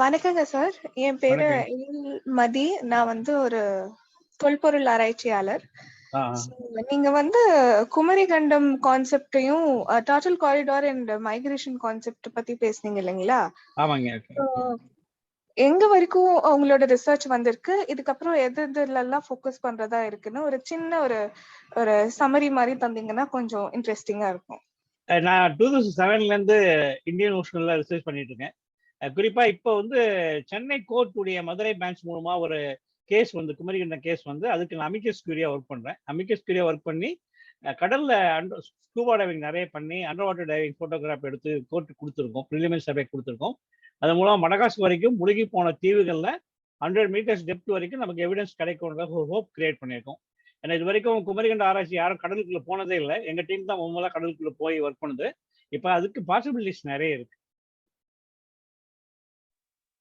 வணக்கங்க சார். என் பேரு மதி. நான் வந்து ஒரு தொல்பொருள் ஆராய்ச்சியாளர். நீங்க வந்து குமரிகண்டம் கான்செப்டையும் turtle corridor and migration concept பத்தி பேசுனீங்க இல்லைங்களா? ஆமாங்க. எங்க வரைக்கும் உங்களோட ரிசர்ச் வந்திருக்கு, இதுக்கப்புறம் எதுலாம் ஃபோக்கஸ் பண்றதா இருக்குன்னு ஒரு சின்ன ஒரு சமரி மாதிரி தந்தீங்கன்னா கொஞ்சம் இன்ட்ரெஸ்டிங்கா இருக்கும். நான் 2007ல இருந்து இந்தியன் ஓஷன்ல ரிசர்ச் பண்ணிட்டு இருக்கேன். குறிப்பா இப்போ வந்து சென்னை கோர்ட் உடைய மதுரை பிரான்ச் மூலமா ஒரு கேஸ் வந்து குமரிகண்டம் கேஸ் வந்து அதுக்கு நான் அமிக்கஸ் கியூரியா ஒர்க் பண்றேன். அமிக்கஸ் கியூரியா ஒர்க் பண்ணி கடல்ல ஸ்கூபா டைவிங் நிறைய பண்ணி அண்டர் வாட்டர் டைவிங் போட்டோகிராஃப் எடுத்து கோர்ட்டு கொடுத்துருக்கோம், ப்ரிலிமினரி சர்வே கொடுத்துருக்கோம். அது மூலம் மடகாஸ்கர் வரைக்கும் முழுகி போன தீவுகள்ல 100 meters டெப்த் வரைக்கும் நமக்கு எவிடன்ஸ் கிடைக்கும்ன்ற ஒரு ஹோப் கிரியேட் பண்ணியிருக்கோம். ஏன்னா இது வரைக்கும் குமரிகண்ட ஆராய்ச்சி யாரும் கடலுக்குள்ள போனதே இல்லை. எங்க டீம் தான் முதல்ல கடலுக்குள்ள போய் ஒர்க் பண்ணுது. இப்போ அதுக்கு பாசிபிலிட்டிஸ் நிறைய இருக்கு.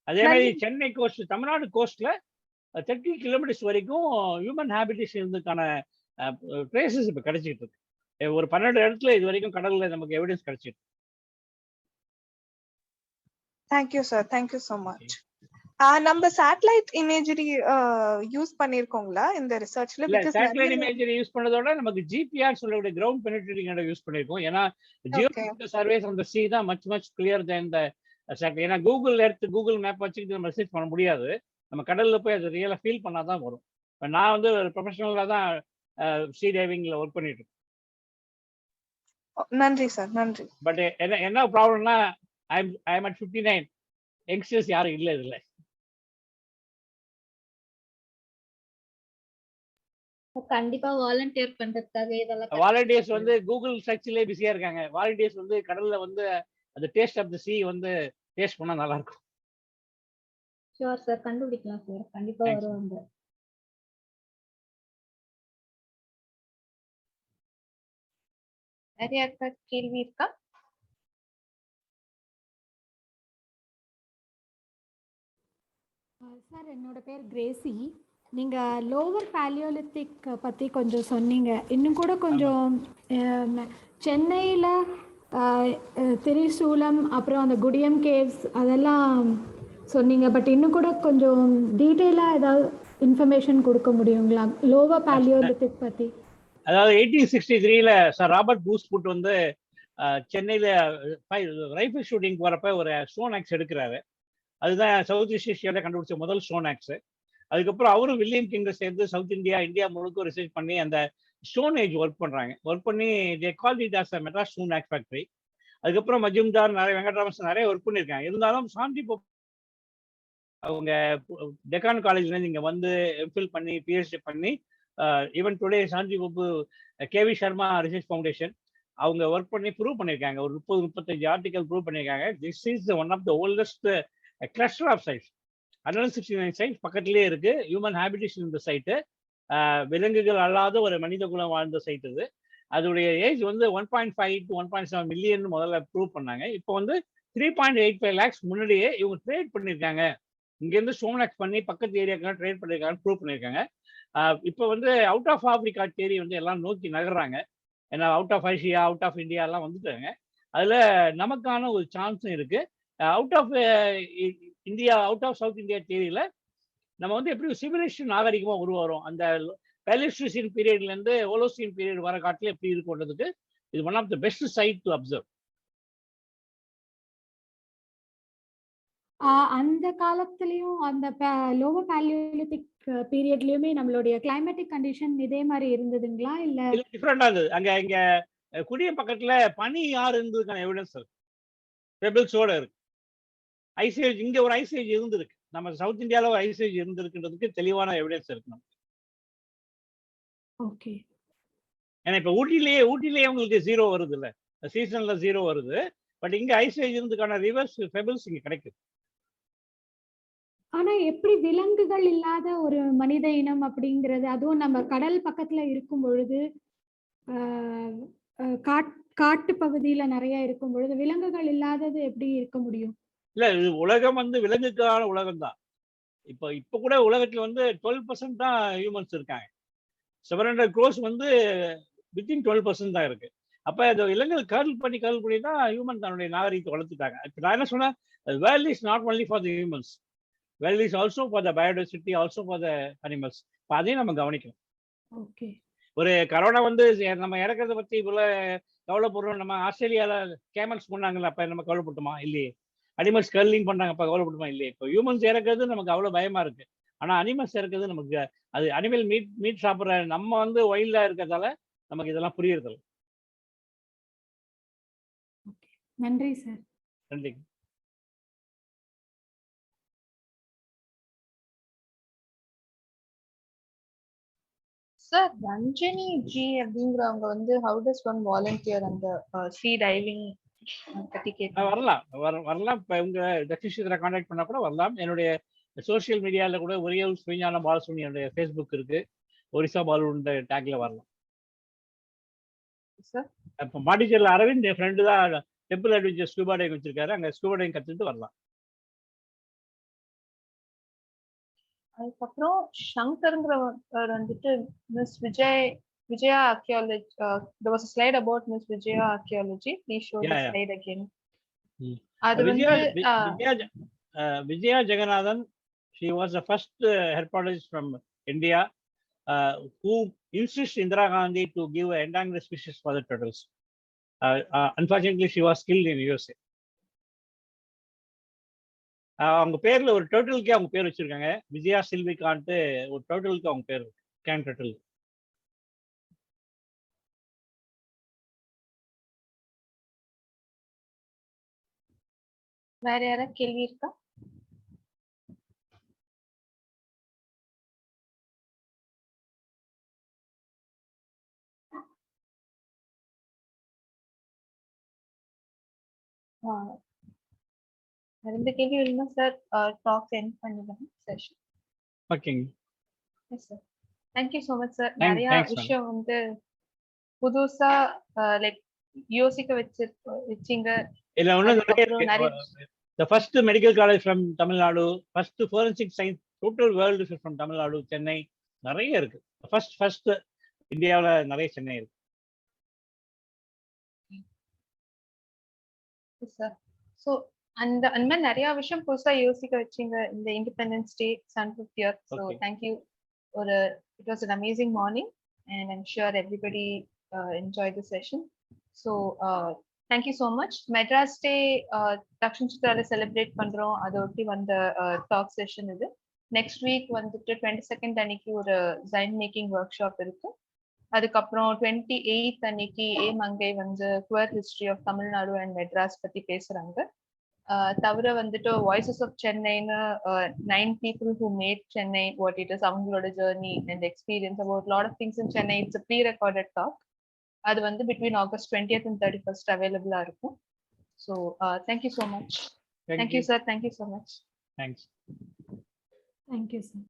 அதே மாதிரி சென்னை கோஸ்ட், தமிழ்நாடு கோஸ்ட்ல 30 kilometers வரைக்கும் ஹியூமன் ஹேபிடேஷன் இருந்ததுக்கான ட்ரேசஸ் இப்போ கிடைச்சிட்டு இருக்கு. ஒரு 12 இடத்துல இது வரைக்கும் கடல்ல நமக்கு எவிடன்ஸ் கிடைச்சிருக்கு. Thank you sir, thank you so much. நம்ம சேட்டலைட் இமேஜரி யூஸ் பண்ணிருக்கோங்களா இந்த ரிசர்ச்ல? சேட்டலைட் இமேஜரி யூஸ் பண்ணதோட நமக்கு ஜிபிஆர் சொல்லக்கூடிய கிரவுண்ட் பெனிட்ரேட்டிங் ரேடார் யூஸ் பண்ணிருக்கோம். ஏன்னா ஜியோபிசிக்கல் சர்வேஸ் ஆன் தி சீ தான் மச் கிளியர் தென் தி சேட்டலைட். ஏன்னா கூகுள் மேப் வச்சுக்கிட்டு நம்ம ரிசர்ச் பண்ண முடியாது. நம்ம கடல்ல போய் அதை ரியலா ஃபீல் பண்ணாதான் வரும். இப்போ நான் வந்து ஒரு ப்ரொஃபஷனலா தான் சீ டைவிங்ல ஒர்க் பண்ணிட்டு இருக்கேன். நன்றி சார், நன்றி. பட் என்ன ப்ராப்ளம்னா ஐ எம் அட் 59. யங்ஸ்டர்ஸ் யாரும் இல்லை இதுல. கண்டிப்பா வாலண்டியர் பண்றதுக்காக இதெல்லாம் வாலண்டியர்ஸ் வந்து கூகுள் சர்ச்லயே பிஸியா இருக்காங்க. வாலண்டியர்ஸ் வந்து கடல்ல வந்து அந்த டேஸ்ட் ஆஃப் தி சீ வந்து டேஸ்ட் பண்ணா நல்லா இருக்கும். ஷூர் சார், கண்டுபிடிக்கலாம் சார், கண்டிப்பா வருவாங்க. நிறைய கேள்வி இருக்கா? சார் என்னோட பேர் கிரேசி. நீங்கள் லோவர் பேலியோலித்திக் பற்றி கொஞ்சம் சொன்னீங்க. இன்னும் கூட கொஞ்சம் சென்னையில் திரிசூலம் அப்புறம் அந்த குடியம் கேவ்ஸ் அதெல்லாம் சொன்னீங்க. பட் இன்னும் கூட கொஞ்சம் டீட்டெயிலாக ஏதாவது இன்ஃபர்மேஷன் கொடுக்க முடியுங்களா லோவர் பேலியோலித்திக் பற்றி? அதாவது 1863ல சார் ராபர்ட் பூஸ்புட் வந்து சென்னையில் ரைஃபிள் ஷூட்டிங் போகிறப்ப ஒரு ஸ்டோன் ஆக்ஸ் எடுக்கிறாரு. அதுதான் சவுத் ஈஸ்ட் ஏஷியாவில் கண்டுபிடிச்ச முதல் ஸ்டோன் ஆக்ஸ். அதுக்கப்புறம் அவரும் வில்லியம் கிங்க சேர்ந்து சவுத் இந்தியா முழுக்க ரிசர்ச் பண்ணி அந்த ஸ்டோன் ஏஜ் ஒர்க் பண்ணுறாங்க. ஒர்க் பண்ணி they call it as Madras stone axe factory. அதுக்கப்புறம் மஜும்தார் நிறைய வெங்கட்ராமன் நிறைய ஒர்க் பண்ணியிருக்காங்க. இருந்தாலும் சாந்தி அவங்க டெக்கான் காலேஜ்லேருந்து இங்கே வந்து எம்ஃபில் பண்ணி பிஹெச்டி பண்ணி even today Shanti Babu K V Sharma research foundation அவங்க ஒர்க் பண்ணி ப்ரூவ் பண்ணியிருக்காங்க. ஒரு 30-35 ஆர்டிகல் ப்ரூவ் பண்ணியிருக்காங்க. This is one of the oldest cluster of sites. 169 sites பக்கத்திலே இருக்கு. ஹியூமன் ஹேபிடேஷன் இந்த சைட்டு, விலங்குகள் அல்லாத ஒரு மனித குலம் வாழ்ந்த சைட் இது. அதோடைய ஏஜ் வந்து 1.5 to 1.7 மில்லியன் முதல்ல ப்ரூவ் பண்ணாங்க. இப்போ வந்து 3.85 lakhs முன்னாடியே இவங்க ட்ரேட் பண்ணியிருக்காங்க. இங்கேருந்து ஸ்டோன் ஆக்ஸ் பண்ணி பக்கத்து ஏரியாக்கெல்லாம் ட்ரேட் பண்ணியிருக்காங்க, ப்ரூவ் பண்ணியிருக்காங்க. இப்போ வந்து அவுட் ஆஃப் ஆப்ரிக்கா தேரி வந்து எல்லாம் நோக்கி நகர்றாங்க. ஏன்னா out of Asia, out of India எல்லாம் வந்துட்டாங்க. அதில் நமக்கான ஒரு சான்ஸும் இருக்கு. Out of India, out of South India தேரியில் நம்ம வந்து எப்படி சிவிலைசேஷன் நாகரிகமாக உருவாகிறோம், அந்த பேலிஸ்டீன் பீரியட்லேருந்து ஓலோசீன் பீரியட் வர காட்டில் எப்படி இருக்குன்றதுக்கு இது one of the best site to observe. அந்த காலத்துலயும் அந்த லோவர் பேலியோலித்திக் பீரியட்லயுமே நம்மளுடைய கிளைமேட்டிக் கண்டிஷன் இதே மாதிரி இருந்ததுங்களா இல்ல டிஃபரெண்டா இருந்தது. இங்க குடிய பக்கத்துல பனி யார் இருந்ததுக்கான எவிடன்ஸ் இருக்கு. பெபிள்ஸோட இருக்கு. ஐசேஜ் இங்க ஒரு ஐசேஜ் இருந்திருக்கு. நம்ம சவுத் இந்தியால ஒரு ஐசேஜ் இருந்திருக்குன்றதுக்கு தெளிவான எவிடன்ஸ் இருக்கு நமக்கு. ஓகே. ஏன்னா இப்ப ஊட்டிலேயே உங்களுக்கு 0 வருது இல்ல, சீசன்ல 0 வருது. பட் இங்க ஐசேஜ் இருந்ததுக்கான ரிவர்ஸ் பெபிள்ஸ் இங்க கிடைக்குது. ஆனா எப்படி விலங்குகள் இல்லாத ஒரு மனித இனம் அப்படிங்கிறது, அதுவும் நம்ம கடல் பக்கத்துல இருக்கும் பொழுது, காட்டு பகுதியில நிறைய இருக்கும் பொழுது விலங்குகள் இல்லாதது எப்படி இருக்க முடியும்? இல்ல, இது உலகம் விலங்குக்கான உலகம் தான். இப்ப கூட உலகத்துல 12% தான் ஹியூமன்ஸ் இருக்காங்க. 700 crores வித்தின் 12% தான் இருக்கு. அப்ப இந்த விலங்குகள் கர்ல் பண்ணி தான் ஹியூமன் தன்னுடைய நாகரிகத்தை வளர்த்துட்டாங்க. இப்ப நான் என்ன சொன்னேன், world is not only for the humans, world is also for the biodiversity, also for the animals. இப்போ அதையும் நம்ம கவனிக்கணும். ஓகே. ஒரு கரோனா நம்ம இறக்கிறத பத்தி இவ்வளவு கவலைப்படுறோம். நம்ம ஆஸ்திரேலியால கேமல்ஸ் பண்ணாங்கல்ல, அப்ப நம்ம கவலைப்பட்டோமா? இல்லையே. அனிமல்ஸ் கர்லிங் பண்ணாங்க, அப்ப கவலைப்பட்டுமா? இல்லையே. இப்போ ஹியூமன்ஸ் இறக்குறது நமக்கு அவ்வளவு பயமா இருக்கு. ஆனா அனிமல்ஸ் இறக்குறது நமக்கு, அது அனிமல் மீட் சாப்பிட்ற நம்ம வைல்டா இருக்கிறதால நமக்கு இதெல்லாம் புரியுறது. நன்றி சார். நன்றி. சார், ரஞ்சனி ஜி அப்படிங்கிறவங்க how does one volunteer அந்த sea diving பத்தி கேட்க வரலாம். இப்ப உங்க தக்ஷிணா கான்டாக்ட் பண்ணா கூட வரலாம். என்னுடைய சோசியல் மீடியால கூட ஒரே ஸ்ரீஞான பாலசுனி என்னுடைய ஃபேஸ்புக் இருக்கு, ஒரிசா பாலுன்ற டேக்ல வரலாம். சார், இப்ப மாடிச்சேரியில் அரவிந்த் என் ஃப்ரெண்டு தான் டெம்பிள் அட்வென்ச்சர் ஸ்கூபா டைவிங் வச்சிருக்காரு. அங்க ஸ்கூபா டைவிங் கத்துட்டு வரலாம். அதுக்கப்புறம் சங்கர்ங்கிறவர் miss Vijaya archaeology, there was a slide about Miss Vijaya archaeology. Please show the slide again. அது Vijaya Jaganathan, she was the first herpetologist from India who insisted Indira Gandhi to give an endangered species for the turtles. Unfortunately, she was killed in USA. அவங்க பேர்ல ஒரு டர்ட்டிலுக்கே அவங்க பேர் வச்சிருக்காங்க. விஜயா சில்விகான்ட்டு ஒரு டர்ட்டிலுக்கு அவங்க பேர், கேன் டர்ட்டில். வேற யாராவது கேள்வி இருக்கா? ரெண்டு கேள்வி இல்லைன்னா சார் டாக் எண்ட் பண்ணிடலாம் செஷன். ஓகேங்க. Yes sir, thank you so much sir. Thanks, நிறைய விஷயம் புதுசா லைக் யோசிக்க வச்சீங்க. இல்ல, ஒன்றும் நிறைய இருக்கு. The first medical college from Tamil Nadu, first forensic science total world from Tamil Nadu, Chennai, நிறைய இருக்கு. ஃபர்ஸ்ட் இந்தியாவுல நிறைய சென்னை இருக்கு. சார், ஸோ அந்த மாதிரி நிறைய விஷயம் புதுசா யோசிக்க வச்சீங்க இந்த independence day 100th year. So thank you. It was an amazing morning and I'm sure everybody enjoyed the session. So thank you so much. Madras Day DakshinaChitra celebrate பண்றோம். அதோட்டி talk session இது. Next week 22nd அன்னைக்கு ஒரு design making workshop இருக்கு. அதுக்கப்புறம் 28th அன்னைக்கு மங்கை queer history of Tamil Nadu and Madras பத்தி பேசுறாங்க. தவிர Voices of Chennai, 9 people who made Chennai what it is, அவங்களோட journey and experience about a lot of things in Chennai. It's a pre-recorded talk. அது between August 20th and 31st available இருக்கும். So thank you so much. Thank you sir. Thank you so much. Thanks. Thank you sir.